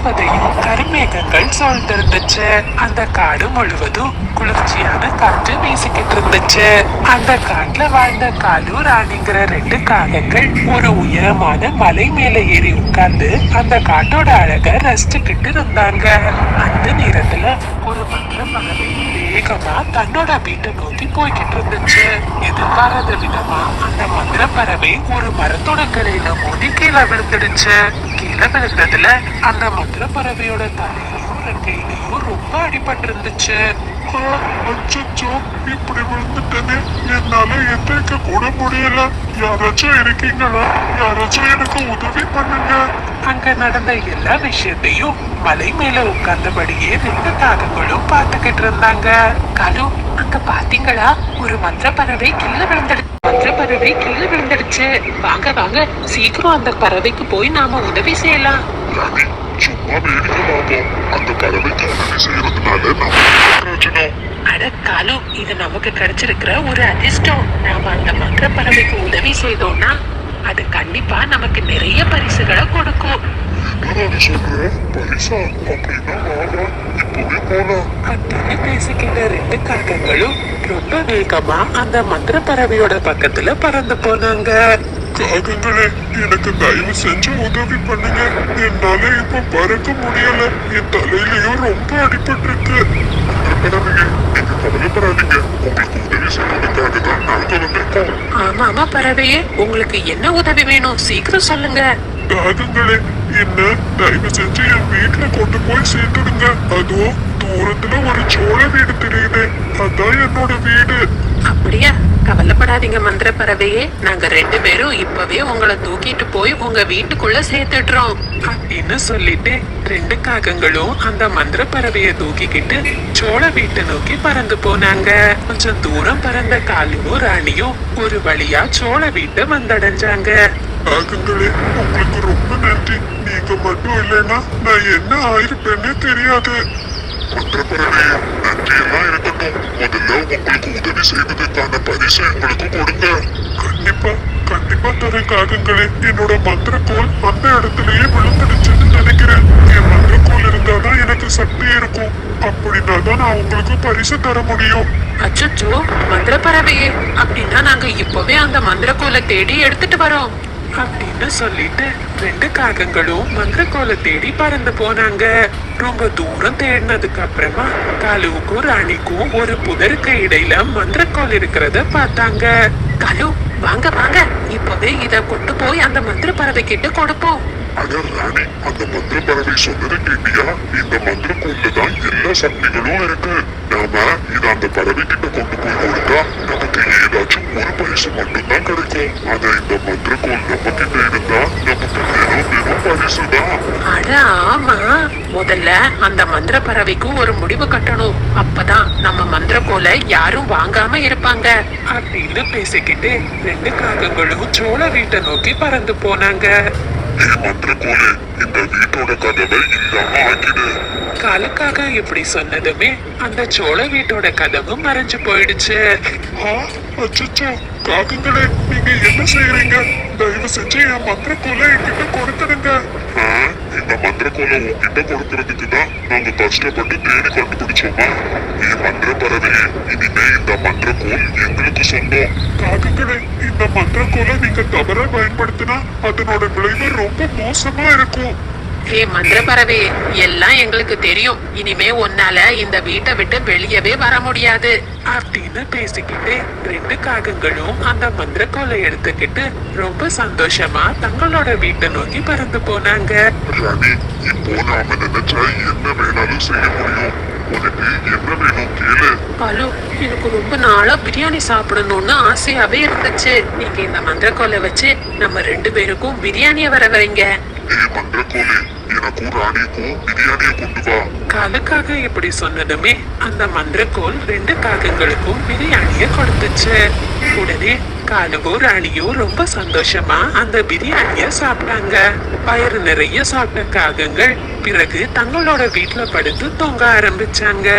முழுவதையும் கருமேகங்கள் சூழ்ந்திருந்துச்சு. அந்த காடு முழுவதும் குளிர்ச்சியான காற்று வீசிக்கிட்டு இருந்துச்சு. அந்த காட்டுல வாழ்ந்த காலு ராணிங்கிற ரெண்டு காகங்கள் ஒரு உயரமான மலை மேல ஏறி உட்கார்ந்து அந்த காட்டோட அழக ரசிச்சுக்கிட்டு இருந்தாங்க. அந்த நேரத்துல ஒரு மந்திர பறவை வேகமா தன்னோட வீட்டை நோக்கி போய்கிட்டு இருந்துச்சு. எதிர்பாராத விதமா அந்த மந்திர பறவை ஒரு மரத்தோட கிளையில மோதி கீழே விழுந்துடுச்சு. கீழே விழுந்ததுல அந்த மந்திர பறவையோட தலையிலையும் ரெக்கையிலையும் ரொம்ப அடிபட்டு இருந்துச்சு. அச்சோ, இப்படி விழுந்துட்டேனே, என்னால எந்திரிக்க கூட முடியல. யாராச்சும் இருக்கீங்களா? யாராச்சும் எனக்கு உதவி பண்ணுங்க. அங்க நடந்த எல்லா விஷயத்தையும் மலை மேல உட்கார்ந்தபடியே ரெண்டு காகங்களும் பார்த்துக்கிட்டு இருந்தாங்க. காலு, அங்க பாத்தீங்களா? ஒரு மந்திர பறவை கீழே விழுந்துடுச்சு. வாங்க வாங்க, சீக்கிரம் அந்த பறவைக்கு போய் நாம உதவி செய்யலாம். ராணி, சும்மா வேடிக்கை பார்ப்போம். அந்த பறவைக்கு உதவி செய்யறதுனால நமக்கு பிரயோஜனம். அட காலு, இது நமக்கு கிடைச்சிருக்கிற ஒரு அதிர்ஷ்டம். நாம அந்த மந்திர பறவைக்கு உதவி செய்தோம்னா அது கண்டிப்பா நமக்கு நிறைய பரிசுகளை கொடுக்கும். என்னடா சொல்ற? பரிசா? அப்படின்னா வாங்க, இப்பவே போலாம். அப்படின்னு பேசிக்கிட்ட ரெண்டு காகங்களும் ரொம்ப வேகமா அந்த மந்திர பறவையோட பக்கத்துல பறந்து போனாங்க. காகங்களே, எனக்கு தயவு செஞ்சு உதவி பண்ணுங்க. என்னால இப்ப பறக்க முடியல. என் தலையிலயும் ரொம்ப அடிபட்டு இருக்கு. நீங்க கவலைப்படாதீங்க. உங்களுக்கு உதவி செய்யறதுக்காக தான் நாங்க வந்திருக்கோம். ஆமா பறவையே, உங்களுக்கு என்ன உதவி வேணும்? சீக்கிரம் சொல்லுங்க. காகங்களே, என்ன தயவு செஞ்சு என் வீட்டுல கொண்டு போய் சேர்த்துடுங்க. அதுவும் தூரத்துல ஒரு சோழ வீடு தெரியுது, அதான் என்னோட வீடு. அப்படியா? கவலைப்படாதீங்க மந்திர பறவையே, நாங்க ரெண்டு பேரும் இப்பவே உங்களை தூக்கிட்டு போய் உங்க வீட்டுக்குள்ள சேர்த்துடுறோம் அப்படின்னு சொல்லிட்டு ரெண்டு காகங்களும் அந்த மந்திர பறவைய தூக்கிக்கிட்டு சோழ வீட்டை நோக்கி பறந்து போனாங்க. கொஞ்சம் தூரம் பறந்த காலுவும் ராணியும் ஒரு வழியா சோழ வீட்டை வந்தடைஞ்சாங்க. காகங்களே, உங்களுக்கு ரொம்ப நன்றி. நீங்க மட்டும் இல்லைன்னா நான் என்ன ஆயிருப்பேன்னு தெரியாது. மந்திரப்பறவையே, நன்றி எல்லாம் இருக்கட்டும். முதல்ல உங்களுக்கு உதவி செய்ததுக்கான பரிசை உங்களுக்கு கொடுங்க. கண்டிப்பா கண்டிப்பா தரேன் காகங்களே. என்னோட மந்திரக்கோள் அந்த இடத்துலயே விழுந்துடுச்சுன்னு நினைக்கிறேன். என் மந்திரக்கோள் இருந்தாதான் எனக்கு சக்தி இருக்கும். அப்படின்னா தான் நான் உங்களுக்கு பரிசு தர முடியும். அச்சோ, மந்திர பறவையே, அப்படின்னா நாங்க இப்பவே அந்த மந்திரக்கோலை தேடி எடுத்துட்டு வரோம் அப்படின்னு சொல்லிட்டு ரெண்டு காகங்களும் மந்திரக்கோலை தேடி பறந்து போனாங்க. ரொம்ப தூரம் தேடினதுக்கு அப்புறமா காலுவுக்கும் ராணிக்கும் ஒரு புதருக்கு இடையில மந்திரக்கோல் இருக்கிறத பார்த்தாங்க. காலு, வாங்க வாங்க, இப்பவே இத கொண்டு போய் அந்த மந்திர பறவை கிட்ட கொடுப்போம். அட ராணி, அந்த மந்திர பறவை சொன்னதை கேட்டியா? இந்த மந்திரக்கோல்ல தான் எல்லா சக்திகளும் இருக்கு. நாம இத அந்த பறவை கிட்ட கொண்டு போய் கொடுத்தா நமக்கு ஏதாச்சும் ஒரு பரிசு மட்டும்தான் கிடைக்கும். ஆனா இந்த மந்திரக்கோல் நம்ம கிட்ட இருந்தா நமக்கு வெறும் பரிசு தான். அட ஆமா, முதல்ல அந்த மந்திர பறவைக்கு ஒரு முடிவு கட்டணும். அப்பதான் நம்ம மந்திரக்கோலை யாரும் வாங்காம இருப்பாங்க அப்படின்னு பேசிக்கிட்டு ரெண்டு காகங்களும் சோழ வீட்டை நோக்கி பறந்து போனாங்க. மந்திரக்கோலே, இந்த வீட்டோட கதவை இல்லாம ஆக்கிடு. காலுக்காக இப்படி சொன்னதுமே அந்த சோழ வீட்டோட கதவு மறைஞ்சு போயிடுச்சு. அச்சோ, காகங்களே, நீங்க என்ன செய்யறீங்க? தயவு செஞ்சு என் மந்திரக்கோலை என்கிட்ட கொடுத்துடுங்க. இந்த மந்திரக்கோலை உன்கிட்ட கொடுக்கறதுக்கு தான் நாங்க கஷ்டப்பட்டு தேடி கண்டுபிடிச்சோமா? நீ மந்திர பறவையே, இனிமே இந்த மந்திரக்கோல் எங்களுக்கு சொந்தம். காகங்களே, இந்த மந்திரக்கோலை நீங்க தவறா பயன்படுத்தினா அதனோட விளைவு ரொம்ப மோசமா இருக்கும். ஏ மந்திர பறவை, எல்லாம் எங்களுக்கு தெரியும். இனிமே உன்னால இந்த வீட்டை விட்டு வெளியவே வர முடியாது அப்படின்னு பேசிக்கிட்டு ரெண்டு காகங்களும் அந்த மந்திரக்கோலை எடுத்துக்கிட்டு ரொம்ப சந்தோஷமா தங்களோட வீட்டை நோக்கி பறந்து போனாங்க. ராணி, இப்போ நாம நினைச்சா என்ன வேணாலும் செய்ய முடியும். உனக்கு என்ன வேணும் கேளு. பாலு, எனக்கு ரொம்ப நாளா பிரியாணி சாப்பிடணும்னு ஆசையாவே இருந்துச்சு. நீங்க இந்த மந்திரக்கோலை வச்சு நம்ம ரெண்டு பேருக்கும் பிரியாணிய வர வைங்க. மந்திரக்கோலே, எனக்கும் ராணிக்கும் பிரியாணிய கொண்டு வா. காலுக்காக இப்படி சொன்னதுமே அந்த மந்திரக்கோல் ரெண்டு காகங்களுக்கும் பிரியாணிய கொடுத்துச்சு. உடனே காலுவும் ராணியும் ரொம்ப சந்தோஷமா அந்த பிரியாணிய சாப்பிட்டாங்க. வயிறு நிறைய சாப்பிட்ட காகங்கள் பிறகு தங்களோட வீட்டுல படுத்து தூங்க ஆரம்பிச்சாங்க.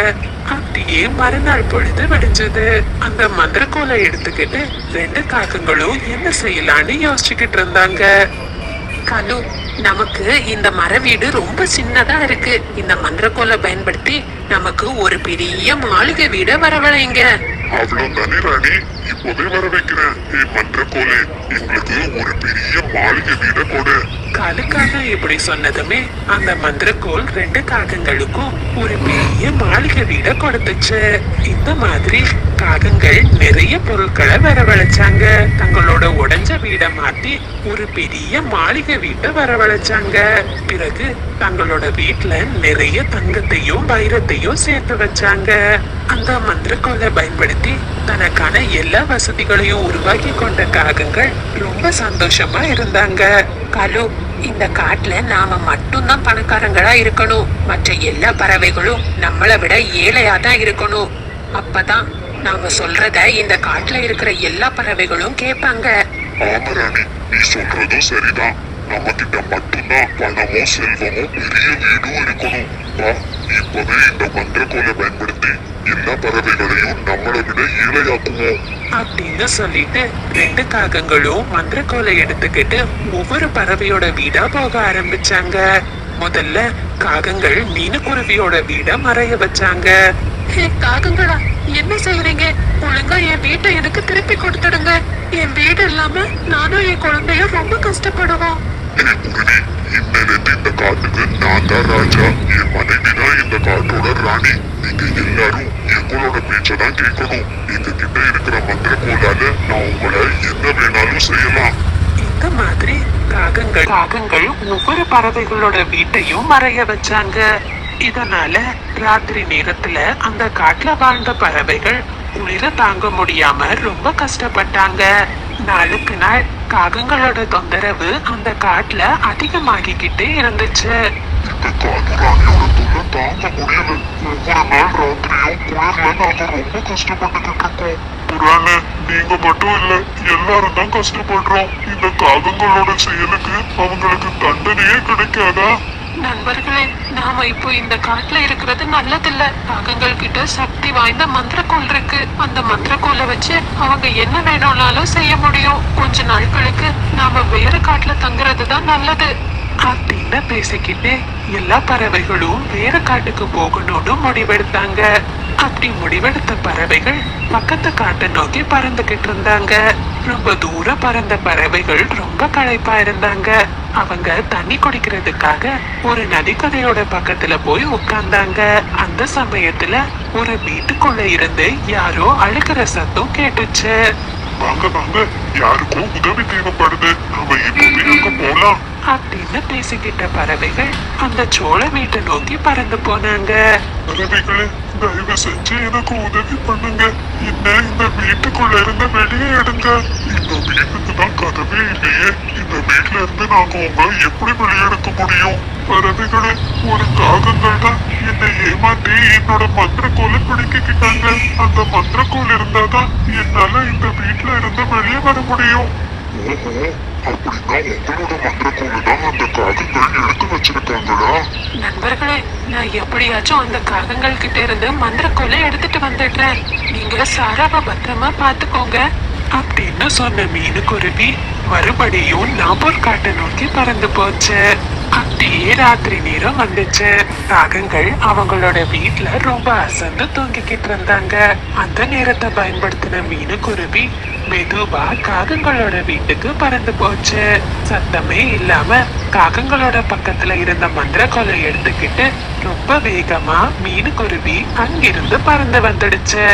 அப்படியே மறுநாள் பொழுது விடிஞ்சது. அந்த மந்திரக்கோலை எடுத்துக்கிட்டு ரெண்டு காகங்களும் என்ன செய்யலான்னு யோசிச்சுக்கிட்டு இருந்தாங்க. காலு, நமக்கு இந்த மர வீடு ரொம்ப சின்னதா இருக்கு. இந்த மந்திரக்கோலை பயன்படுத்தி நமக்கு ஒரு பெரிய மாளிகை வீட வரவழைங்க. அவ்வளவுதானே ராணி, இப்போதே வர வைக்கிறேன். மந்திரக்கோலே, எங்களுக்கு ஒரு பெரிய மாளிகை வீட கொடு. காலுக்காக இப்படி சொன்னதுமே அந்த மந்திரக்கோள் ரெண்டு காகங்களுக்கும் ஒரு பெரிய மாளிகை வீட கொடுத்துச்சு. இந்த மாதிரி காகங்கள் நிறைய பொருட்களை வரவழைச்சாங்க. தங்களோட உடைஞ்ச வீட மாத்தி ஒரு பெரிய மாளிகை வீட்டை வரவழைச்சாங்க. பிறகு தங்களோட வீட்டுல நிறைய தங்கத்தையும் வைரத்தையும் சேர்த்து வச்சாங்க. அந்த மந்திரக்கோலை பயன்படுத்தி தனக்கான எல்லா வசதிகளையும் உருவாக்கி கொண்ட காகங்கள் ரொம்ப சந்தோஷமா இருந்தாங்க. காலு, இந்த காட்டுல நாம மட்டும்தான் பணக்காரங்களா இருக்கணும். மற்ற எல்லா பறவைகளும் நம்மளை விட ஏழையா தான் இருக்கணும். அப்பதான் நாம சொல்றத இந்த காட்டுல இருக்கிற எல்லா பறவைகளும் கேட்பாங்க. ஆமா ராணி, நீ சொல்றதும் சரிதான். நம்ம கிட்ட மட்டும்தான் பணமும் செல்வமும் பெரிய வீடும் இருக்கணும். வா, இப்பவே இந்த மந்திரக்கோலை பயன்படுத்தி எல்லா பறவைகளையும் நம்மளை விட ஏழையாக்குவோம் அப்படின்னு சொல்லிட்டு ரெண்டு காகங்களும் மந்திரக்கோலை எடுத்துக்கிட்டு ஒவ்வொரு பறவையோட வீடா போக ஆரம்பிச்சாங்க. முதல்ல காகங்கள் மீனுக்குருவியோட வீட மறைய வச்சாங்க. காகங்களா, என்ன செய்யறீங்க? ஒழுங்கா என் வீட்டை எனக்கு திருப்பி கொடுத்துடுங்க. என் வீடு இல்லாம நானும் என் குழந்தையும் ரொம்ப கஷ்டப்படுவோம். குருவி, இன்னிலிருந்து இந்த காட்டுக்கு நான் தான் ராஜா. என் மனைவி தான் இந்த காட்டோட ராணி. நீங்க எல்லாரும் எங்களோட பேச்சதான் கேட்கணும். எங்க கிட்ட இருக்கிற மந்திரக்கோளால நான் உங்களை என்ன வேணாலும் செய்யலாம். இந்த மாதிரி காகங்கள் ஒவ்வொரு பறவைகளோட வீட்டையும் மறைய வச்சாங்க. இதனால ராத்திரி நேரத்துல அந்த காட்டுல வாழ்ந்த பறவைகள் குளிர தாங்க முடியாம ரொம்ப கஷ்டப்பட்டாங்க. நாளுக்கு நாள் காகங்களோட தொந்தரவு அந்த காட்டுல அதிகமாகிக்கிட்டே இருந்துச்சு. இந்த காட்டு ராணியோட தொல்லை தாங்க முடியல. ஒவ்வொரு நாள் ராத்திரியும் குளிர்ல நாங்க ரொம்ப கஷ்டப்பட்டுக்கிட்டு இருக்கோம். புராண, நீங்க மட்டும் இல்ல, எல்லாரும் தான் கஷ்டப்படுறோம். இந்த காகங்களோட செயலுக்கு அவங்களுக்கு தண்டனையே கிடைக்காதா? நண்பர்களே, நாம இப்போ இந்த காட்டுல இருக்கிறது நல்லதில்ல. காகங்கள் கிட்ட சக்தி வாய்ந்த மந்திரக்கோள் இருக்கு. அந்த மந்திரக்கோலை வச்சு அவங்க என்ன வேணும்னாலும் செய்ய முடியும். கொஞ்ச நாட்களுக்கு நாம வேற காட்டுல தங்குறது தான் நல்லது அப்படின்னு பேசிக்கிட்டு எல்லா பறவைகளும் வேற காட்டுக்கு போகணும்னு முடிவெடுத்தாங்க. அப்படி முடிவெடுத்த பறவைகள் பக்கத்து காட்டை நோக்கி பறந்துகிட்டு இருந்தாங்க. ரொம்ப தூரம் பறந்த பறவைகள் ரொம்ப களைப்பா இருந்தாங்க. அவங்க தண்ணி குடிக்கிறதுக்காக ஒரு நதிக்கரையோட பக்கத்துல போய் உட்கார்ந்தாங்க. அந்த சமயத்துல ஒரு வீட்டுக்குள்ள இருந்து யாரோ அழுகிற சத்தம் கேட்டுச்சு. வாங்க வாங்க, யாருக்கும் உதவி தேவைப்படுது. நாம இப்பவே அங்க போலாம் அப்படின்னு பேசிக்கிட்ட பறவைகள் அந்த சோழ வீட்டை நோக்கி பறந்து போனாங்க. பறவைகளே, தயவு செஞ்சு எனக்கு உதவி பண்ணுங்க. என்ன இந்த வீட்டுக்குள்ள இருந்து வெளியே எடுங்க. இந்த வீட்டுக்கு தான் கதவே இல்லையே. இந்த வீட்டுல இருந்து நாங்க உங்க எப்படி வெளியெடுக்க முடியும்? பறவைகளே, ஒரு காகங்கள் தான் என்னை ஏமாற்றி என்னோட மந்திரக்கோலை பிடிக்கிட்டாங்க. அந்த மந்திரக்கோல் இருந்தாதான் என்னால இந்த வீட்டுல இருந்து வெளியே வர முடியும். ஓஹோ, அப்படின்னா உங்களோட மந்திரக்கோலை தான் அந்த காகங்கள் எடுத்து வச்சிருக்காங்களா? நண்பர்களே, நான் எப்படியாச்சும் அந்த காகங்கள் கிட்ட இருந்து மந்திரக்கோலை எடுத்துட்டு வந்துடுறேன். நீங்க சாராவை பத்திரமா பாத்துக்கோங்க அப்படின்னு சொன்ன மீனுக்குருவி மறுபடியும் நாப்பூர் காட்டை நோக்கி பறந்து போச்சு. அப்படியே ராத்திரி நேரம் வந்துச்சு. காகங்கள் அவங்களோட வீட்டுல ரொம்ப அசந்து தூங்கிக்கிட்டு இருந்தாங்க. அந்த நேரத்தை பயன்படுத்தின மீனுக்குருவி மெதுவா காகங்களோட வீட்டுக்கு பறந்து போச்சு. சத்தமே இல்லாம காகங்களோட பக்கத்துல இருந்த மந்திரக்கோலை எடுத்துக்கிட்டு ரொம்ப வேகமா மீனுக்குருவி அங்கிருந்து பறந்து வந்துடுச்சு.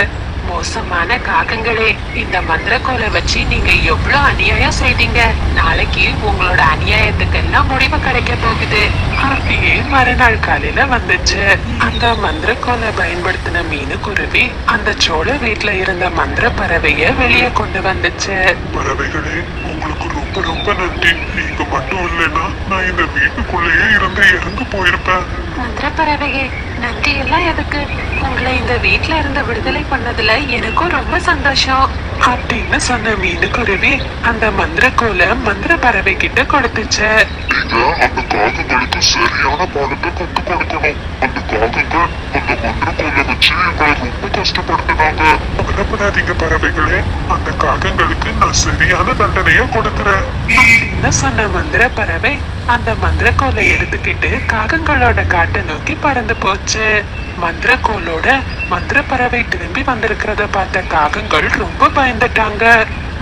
மோசமான காகங்களே, இந்த மந்திரக்கோலை வச்சு நீங்க எவ்வளவு அநியாயம் செய்தீங்க. நாளைக்கு உங்களோட அநியாயத்துக்கெல்லாம் முடிவு கிடைக்க போகுது. அப்படியே மறுநாள் காலையில வந்துச்சு. அந்த மந்திரக்கோலை பயன்படுத்தின மீனுக்குருவி அந்த சோழ வீட்டுல இருந்த மந்திர பறவைய வெளியே கொண்டு வந்துச்சு. பறவைகளே, உங்களுக்கு ரொம்ப ரொம்ப நன்றி. நீங்க மட்டும் இல்லைன்னா நான் இந்த வீட்டுக்குள்ளேயே இருந்து இறந்து போயிருப்பேன். மந்திர பறவையே, நன்றி எல்லாம் எதுக்கு? உங்களை இந்த வீட்டுல இருந்து விடுதலை பண்ணதுல எனக்கும் ரொம்ப சந்தோஷம் அப்படின்னு சொன்ன மீனுக்குருவி அந்த மந்திரக்கோலை மந்திர பறவை கிட்ட கொடுத்துச்சு. நீங்க அந்த காகங்களுக்கு சரியான பாடத்தை கற்றுக் கொடுக்கணும். அந்த காகங்கள் அந்த மந்திரக்கோலை வச்சு எங்களை ரொம்ப கஷ்டப்படுத்தினாங்க. கவலைப்படாதீங்க பறவைகளே, அந்த காகங்களுக்கு நான் சரியான தண்டனையை கொடுக்கிறேன். அப்படின்னு சொன்ன மந்திர பறவை அந்த மந்திரக்கோலை எடுத்துக்கிட்டு காகங்களோட காட்டை நோக்கி பறந்து போச்சு. மந்திரக்கோலோட மந்திர பறவை திரும்பி வந்திருக்கிறத பார்த்த காகங்கள் ரொம்ப பயந்துட்டாங்க.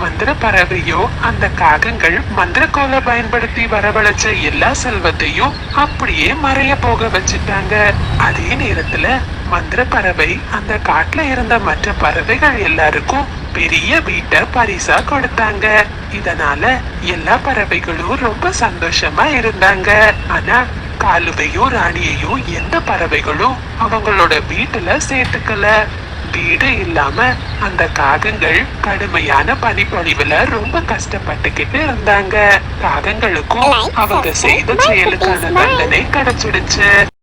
மந்திர பறவையோ அந்த காகங்கள் மந்திரக்கோலை பயன்படுத்தி வரவழைச்ச எல்லா செல்வத்தையும் அப்படியே மறைய போக வச்சுட்டாங்க. அதே நேரத்துல மந்திர பறவை அந்த காட்டுல இருந்த மற்ற பறவைகள் எல்லாருக்கும் பெரிய வீட்டை பரிசா கொடுத்தாங்க. இதனால எல்லா பறவைகளும் ரொம்ப சந்தோஷமா இருந்தாங்க. ஆனா காலுவையும் ராணியையும் எந்த பறவைகளும் அவங்களோட வீட்டுல சேர்த்துக்கல. வீடு இல்லாம அந்த காகங்கள் கடுமையான பனிப்பொழிவுல ரொம்ப கஷ்டப்பட்டுக்கிட்டு இருந்தாங்க. காகங்களுக்கும் அவங்க செய்த செயலுக்கான தண்டனை கிடைச்சிடுச்சு.